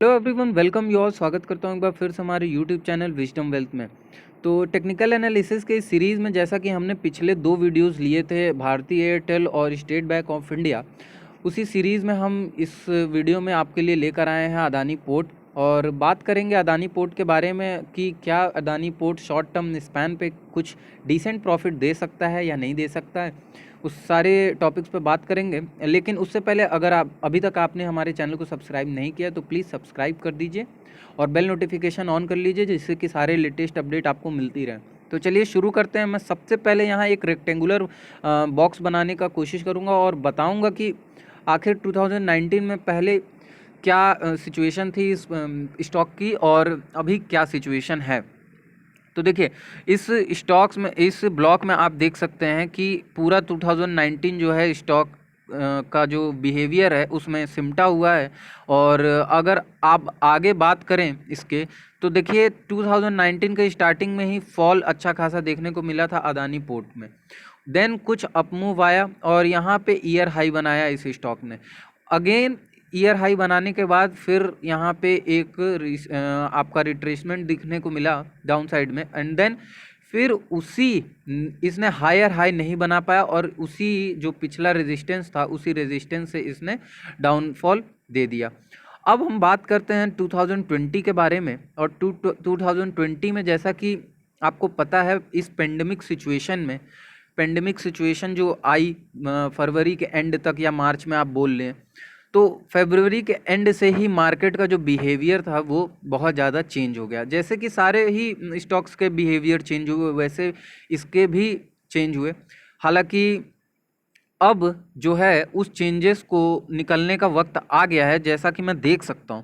Hello everyone, welcome you all. स्वागत करता हूँ एक बार फिर से हमारे यूट्यूब चैनल विजडम वेल्थ में। तो टेक्निकल एनालिसिस के इस सीरीज़ में जैसा कि हमने पिछले 2 वीडियोस लिए थे भारतीय एयरटेल और स्टेट बैंक ऑफ इंडिया, उसी सीरीज़ में हम इस वीडियो में आपके लिए लेकर आए हैं अदानी पोर्ट और बात करेंगे अदानी पोर्ट के बारे में कि क्या Adani port short term span पे कुछ डिसेंट प्रॉफिट दे सकता है या नहीं दे सकता है। उस सारे टॉपिक्स पे बात करेंगे, लेकिन उससे पहले अगर आप अभी तक आपने हमारे चैनल को सब्सक्राइब नहीं किया तो प्लीज़ सब्सक्राइब कर दीजिए और बेल नोटिफिकेशन ऑन कर लीजिए, जिससे कि सारे लेटेस्ट अपडेट आपको मिलती रहे। तो चलिए शुरू करते हैं। मैं सबसे पहले यहाँ एक रेक्टेंगुलर बॉक्स बनाने का कोशिश करूँगा और बताऊँगा कि आखिर 2019 में पहले क्या सिचुएशन थी इस स्टॉक की और अभी क्या सिचुएशन है। तो देखिए, इस स्टॉक्स में, इस ब्लॉक में आप देख सकते हैं कि पूरा 2019 जो है स्टॉक का जो बिहेवियर है उसमें सिमटा हुआ है। और अगर आप आगे बात करें इसके, तो देखिए 2019 के स्टार्टिंग में ही फॉल अच्छा खासा देखने को मिला था अदानी पोर्ट में। देन कुछ अपमूव आया और यहाँ पे ईयर हाई बनाया इस स्टॉक ने। अगेन ईयर हाई बनाने के बाद फिर यहाँ पे एक आपका रिट्रेसमेंट दिखने को मिला डाउन साइड में, एंड देन फिर उसी इसने हायर हाई नहीं बना पाया और उसी जो पिछला रेजिस्टेंस था उसी रेजिस्टेंस से इसने डाउनफॉल दे दिया। अब हम बात करते हैं 2020 के बारे में। और 2020 में जैसा कि आपको पता है, इस पेंडेमिक सिचुएशन जो आई फरवरी के एंड तक या मार्च में आप बोल लें, तो फरवरी के एंड से ही मार्केट का जो बिहेवियर था वो बहुत ज़्यादा चेंज हो गया। जैसे कि सारे ही स्टॉक्स के बिहेवियर चेंज हुए वैसे इसके भी चेंज हुए। हालांकि अब जो है उस चेंजेस को निकलने का वक्त आ गया है, जैसा कि मैं देख सकता हूँ।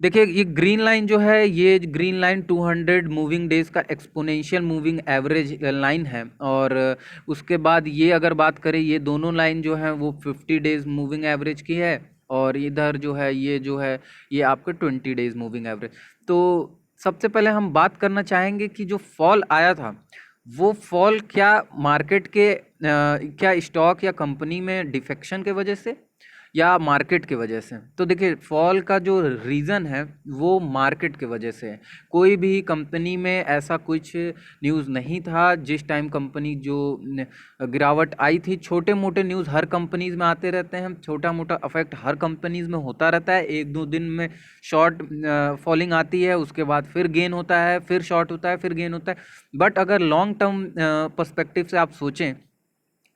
देखिए, ये ग्रीन लाइन जो है, ये ग्रीन लाइन 200 मूविंग डेज का एक्सपोनेंशियल मूविंग एवरेज लाइन है। और उसके बाद ये अगर बात करें, ये दोनों लाइन जो है वो 50 डेज मूविंग एवरेज की है और इधर जो है ये आपके 20 डेज मूविंग एवरेज। तो सबसे पहले हम बात करना चाहेंगे कि जो फॉल आया था वो फॉल क्या मार्केट के क्या स्टॉक या कंपनी में डिफेक्शन के वजह से या मार्केट के वजह से। तो देखिए, फॉल का जो रीज़न है वो मार्केट के वजह से है। कोई भी कंपनी में ऐसा कुछ न्यूज़ नहीं था जिस टाइम कंपनी जो गिरावट आई थी। छोटे मोटे न्यूज़ हर कंपनीज में आते रहते हैं, छोटा मोटा अफेक्ट हर कंपनीज में होता रहता है। 1-2 दिन में शॉर्ट फॉलिंग आती है, उसके बाद फिर गेन होता है, फिर शॉर्ट होता है, फिर गेन होता है। बट अगर लॉन्ग टर्म पर्सपेक्टिव से आप सोचें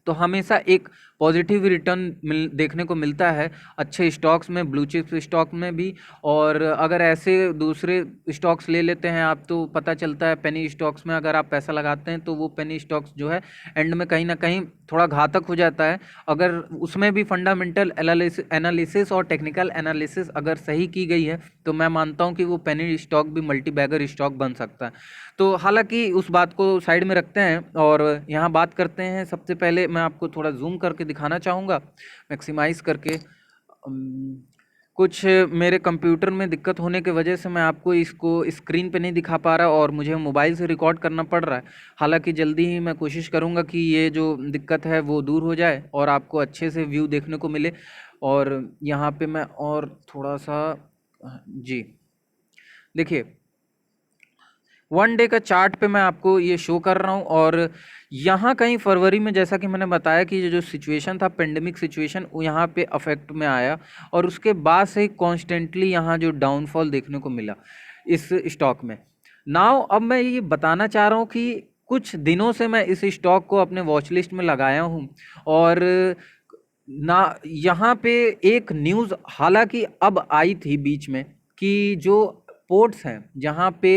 तो हमेशा एक पॉजिटिव रिटर्न देखने को मिलता है अच्छे स्टॉक्स में, ब्लू चिप स्टॉक में भी। और अगर ऐसे दूसरे स्टॉक्स ले लेते हैं आप तो पता चलता है पेनी स्टॉक्स में अगर आप पैसा लगाते हैं तो वो पेनी स्टॉक्स जो है एंड में कहीं ना कहीं थोड़ा घातक हो जाता है। अगर उसमें भी फंडामेंटल एनालिसिस और टेक्निकल एनालिसिस अगर सही की गई है तो मैं मानता हूँ कि वो पेनी स्टॉक भी मल्टी बैगर स्टॉक बन सकता है। तो हालांकि उस बात को साइड में रखते हैं और यहाँ बात करते हैं। सबसे पहले मैं आपको थोड़ा जूम करके दिखाना चाहूँगा, मैक्सिमाइज करके। कुछ मेरे कंप्यूटर में दिक्कत होने की वजह से मैं आपको इसको स्क्रीन पे नहीं दिखा पा रहा और मुझे मोबाइल से रिकॉर्ड करना पड़ रहा है। हालांकि जल्दी ही मैं कोशिश करूँगा कि ये जो दिक्कत है वो दूर हो जाए और आपको अच्छे से व्यू देखने को मिले। और यहाँ पे मैं और थोड़ा सा, जी देखिए, 1 डे का चार्ट पे मैं आपको ये शो कर रहा हूँ। और यहाँ कहीं फरवरी में, जैसा कि मैंने बताया कि ये जो सिचुएशन था पेंडेमिक सिचुएशन, वो यहाँ पे अफेक्ट में आया और उसके बाद से कॉन्स्टेंटली यहाँ जो डाउनफॉल देखने को मिला इस स्टॉक में। नाउ अब मैं ये बताना चाह रहा हूँ कि कुछ दिनों से मैं इस स्टॉक को अपने वॉच लिस्ट में लगाया हूँ और ना यहाँ पे एक न्यूज़ हालांकि अब आई थी बीच में कि जो पोर्ट्स हैं जहाँ पे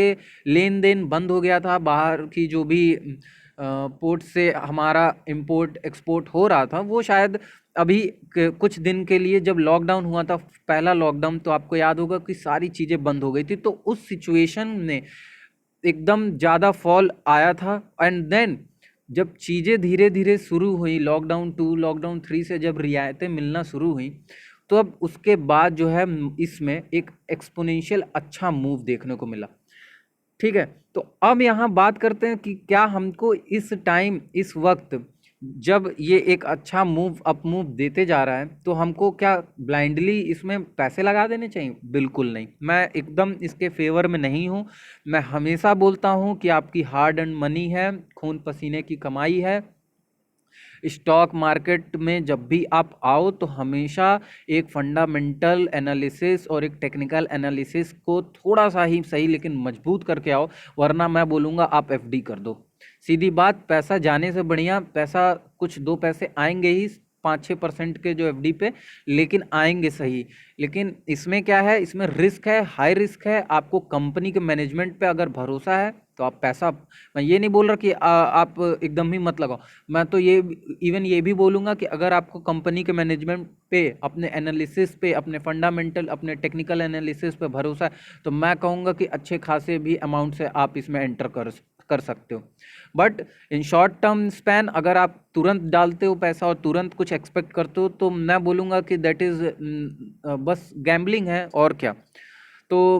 लेन देन बंद हो गया था, बाहर की जो भी पोर्ट से हमारा इंपोर्ट एक्सपोर्ट हो रहा था, वो शायद अभी कुछ दिन के लिए, जब लॉकडाउन हुआ था पहला लॉकडाउन, तो आपको याद होगा कि सारी चीज़ें बंद हो गई थी। तो उस सिचुएशन में एकदम ज़्यादा फॉल आया था। एंड देन जब चीज़ें धीरे धीरे शुरू हुई, लॉकडाउन 2 लॉकडाउन 3 से जब रियायतें मिलना शुरू हुई, तो अब उसके बाद जो है इसमें एक एक्सपोनेंशियल अच्छा मूव देखने को मिला। ठीक है, तो अब यहाँ बात करते हैं कि क्या हमको इस टाइम, इस वक्त जब ये एक अच्छा मूव अप मूव देते जा रहा है तो हमको क्या ब्लाइंडली इसमें पैसे लगा देने चाहिए? बिल्कुल नहीं, मैं एकदम इसके फेवर में नहीं हूँ। मैं हमेशा बोलता हूँ कि आपकी हार्ड अर्न मनी है, खून पसीने की कमाई है। स्टॉक मार्केट में जब भी आप आओ तो हमेशा एक फंडामेंटल एनालिसिस और एक टेक्निकल एनालिसिस को थोड़ा सा ही सही लेकिन मजबूत करके आओ, वरना मैं बोलूँगा आप एफडी कर दो। सीधी बात, पैसा जाने से बढ़िया पैसा कुछ दो पैसे आएंगे ही, 5-6% के जो एफडी पे, लेकिन आएंगे सही। लेकिन इसमें क्या है, इसमें रिस्क है, हाई रिस्क है। आपको कंपनी के मैनेजमेंट पे अगर भरोसा है तो आप पैसा, मैं ये नहीं बोल रहा कि आप एकदम ही मत लगाओ। मैं तो ये इवन ये भी बोलूँगा कि अगर आपको कंपनी के मैनेजमेंट पे, अपने एनालिसिस पे, अपने फंडामेंटल, अपने टेक्निकल एनालिसिस पे भरोसा है तो मैं कहूँगा कि अच्छे खासे भी अमाउंट से आप इसमें एंटर कर सकते हो। But in short term span अगर आप तुरंत डालते हो पैसा और तुरंत कुछ एक्सपेक्ट करते हो तो मैं बोलूँगा कि दैट इज़ बस गैम्बलिंग है और क्या। तो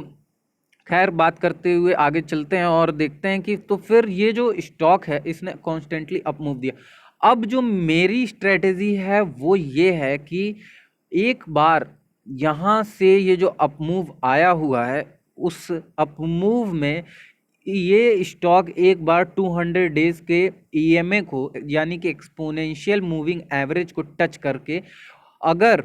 खैर, बात करते हुए आगे चलते हैं और देखते हैं कि तो फिर ये जो स्टॉक है इसने कॉन्स्टेंटली अप मूव दिया। अब जो मेरी स्ट्रेटेजी है वो ये है कि एक बार यहाँ से ये जो अप मूव आया हुआ है, उस अप मूव में ये स्टॉक एक बार 200 डेज के ईएमए को, यानी कि एक्सपोनेंशियल मूविंग एवरेज को टच करके अगर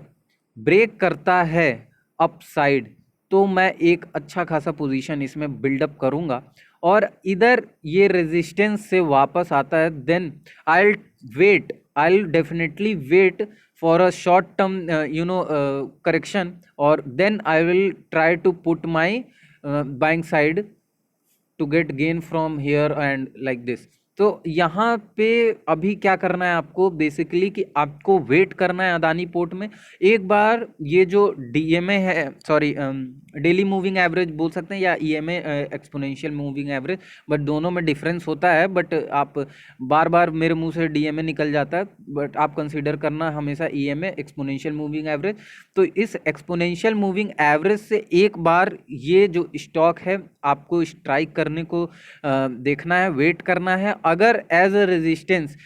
ब्रेक करता है अपसाइड, तो मैं एक अच्छा खासा पोजीशन इसमें बिल्डअप करूंगा। और इधर ये रेजिस्टेंस से वापस आता है, then I definitely wait for a short term correction, और then I will try to put my buying side to get gain from here and like this. तो यहाँ पे अभी क्या करना है आपको, बेसिकली कि आपको वेट करना है अदानी पोर्ट में। एक बार ये जो डीएमए है, सॉरी डेली मूविंग एवरेज बोल सकते हैं या EMA exponential moving average, but दोनों में डिफरेंस होता है। बट आप बार बार मेरे मुंह से डीएमए निकल जाता है, बट आप कंसीडर करना हमेशा ईएमए एक्सपोनेंशियल मूविंग एवरेज। तो इस एक्सपोनेंशियल मूविंग एवरेज से एक बार ये जो स्टॉक है आपको स्ट्राइक करने को देखना है, वेट करना है। अगर एज अ रेजिस्टेंस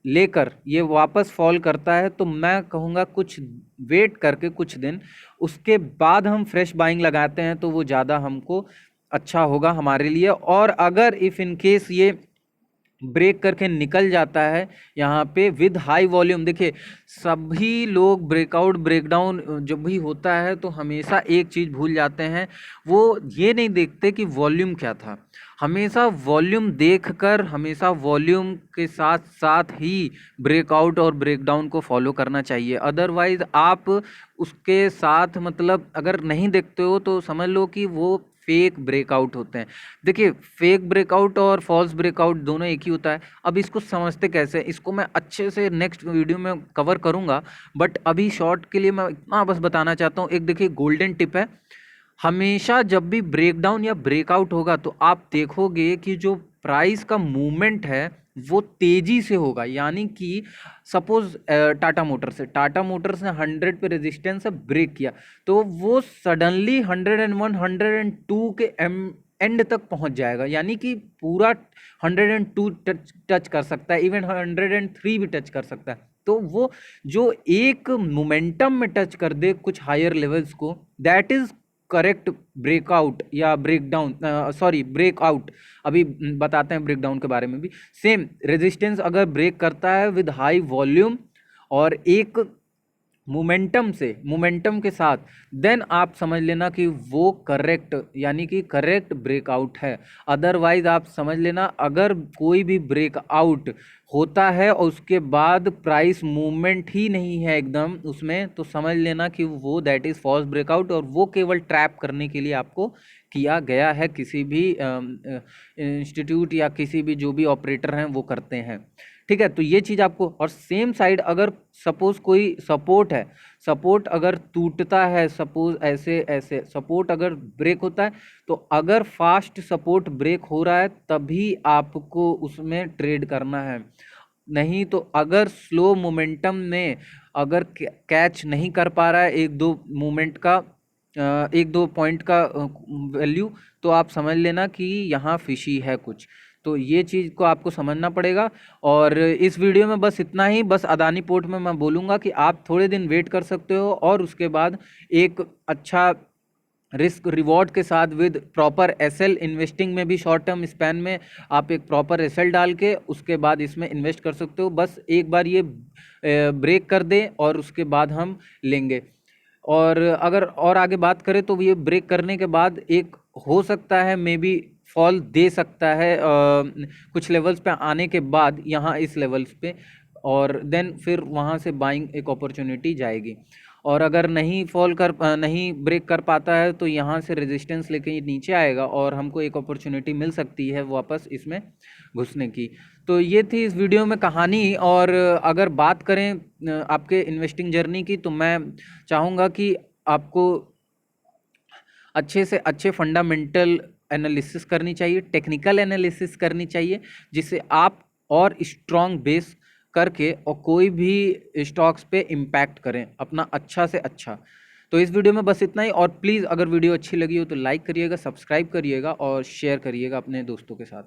लेकर ये वापस फॉल करता है तो मैं कहूँगा कुछ वेट करके कुछ दिन, उसके बाद हम फ्रेश बाइंग लगाते हैं तो वो ज़्यादा हमको अच्छा होगा हमारे लिए। और अगर इफ़ इन केस ये ब्रेक करके निकल जाता है यहाँ पे विद हाई वॉल्यूम, देखिए सभी लोग ब्रेकआउट ब्रेकडाउन जब भी होता है तो हमेशा एक चीज़ भूल जाते हैं, वो ये नहीं देखते कि वॉल्यूम क्या था। हमेशा वॉल्यूम देखकर, हमेशा वॉल्यूम के साथ साथ ही ब्रेकआउट और ब्रेकडाउन को फॉलो करना चाहिए। अदरवाइज आप उसके साथ, मतलब अगर नहीं देखते हो तो समझ लो कि वो फेक ब्रेकआउट होते हैं। देखिए, फेक ब्रेकआउट और फॉल्स ब्रेकआउट दोनों एक ही होता है। अब इसको समझते कैसे, इसको मैं अच्छे से नेक्स्ट वीडियो में कवर करूंगा, बट अभी शॉर्ट के लिए मैं इतना बस बताना चाहता हूँ। एक देखिए गोल्डन टिप है, हमेशा जब भी ब्रेकडाउन या ब्रेकआउट होगा तो आप देखोगे कि जो प्राइस का मूवमेंट है वो तेजी से होगा। यानी कि सपोज टाटा मोटर्स ने 100 पे रेजिस्टेंस से ब्रेक किया तो वो सडनली 101 102 के एंड तक पहुंच जाएगा, यानी कि पूरा 102 टच कर सकता है, इवन 103 भी टच कर सकता है। तो वो जो एक मोमेंटम में टच कर दे कुछ हायर लेवल्स को, दैट इज करेक्ट ब्रेकआउट या ब्रेकडाउन, सॉरी ब्रेकआउट। अभी बताते हैं ब्रेकडाउन के बारे में भी। सेम रेजिस्टेंस अगर ब्रेक करता है विद हाई वॉल्यूम और एक मोमेंटम के साथ, देन आप समझ लेना कि वो करेक्ट, यानी कि करेक्ट ब्रेकआउट है। अदरवाइज आप समझ लेना अगर कोई भी ब्रेकआउट होता है और उसके बाद प्राइस मूवमेंट ही नहीं है एकदम उसमें, तो समझ लेना कि वो दैट इज़ फॉल्स ब्रेकआउट, और वो केवल ट्रैप करने के लिए आपको किया गया है। किसी भी इंस्टीट्यूट या किसी भी जो भी ऑपरेटर हैं वो करते हैं, ठीक है। तो ये चीज़ आपको, और सेम साइड अगर सपोज कोई सपोर्ट है, सपोर्ट अगर टूटता है, सपोज ऐसे ऐसे सपोर्ट अगर ब्रेक होता है, तो अगर फास्ट सपोर्ट ब्रेक हो रहा है तभी आपको उसमें ट्रेड करना है। नहीं तो अगर स्लो मोमेंटम में अगर कैच नहीं कर पा रहा है एक दो मोमेंट का, एक दो पॉइंट का वैल्यू, तो आप समझ लेना कि यहाँ फिशी है कुछ। तो ये चीज़ को आपको समझना पड़ेगा। और इस वीडियो में बस इतना ही। बस अदानी पोर्ट में मैं बोलूँगा कि आप थोड़े दिन वेट कर सकते हो और उसके बाद एक अच्छा रिस्क रिवॉर्ड के साथ विद प्रॉपर एसएल इन्वेस्टिंग में भी शॉर्ट टर्म स्पैन में आप एक प्रॉपर एसएल डाल के उसके बाद इसमें इन्वेस्ट कर सकते हो। बस एक बार ये ब्रेक कर दें और उसके बाद हम लेंगे। और अगर और आगे बात करें तो ये ब्रेक करने के बाद एक हो सकता है मे बी फॉल दे सकता है कुछ लेवल्स पे आने के बाद, यहाँ इस लेवल्स पे, और देन फिर वहाँ से बाइंग एक अपॉर्चुनिटी जाएगी। और अगर नहीं ब्रेक कर पाता है तो यहाँ से रेजिस्टेंस लेके नीचे आएगा और हमको एक अपॉर्चुनिटी मिल सकती है वापस इसमें घुसने की। तो ये थी इस वीडियो में कहानी। और अगर बात करें आपके इन्वेस्टिंग जर्नी की, तो मैं चाहूँगा कि आपको अच्छे से अच्छे फंडामेंटल एनालिसिस करनी चाहिए, टेक्निकल एनालिसिस करनी चाहिए, जिससे आप और स्ट्रॉन्ग बेस करके और कोई भी स्टॉक्स पे इम्पैक्ट करें अपना अच्छा से अच्छा। तो इस वीडियो में बस इतना ही। और प्लीज़ अगर वीडियो अच्छी लगी हो तो लाइक करिएगा, सब्सक्राइब करिएगा और शेयर करिएगा अपने दोस्तों के साथ।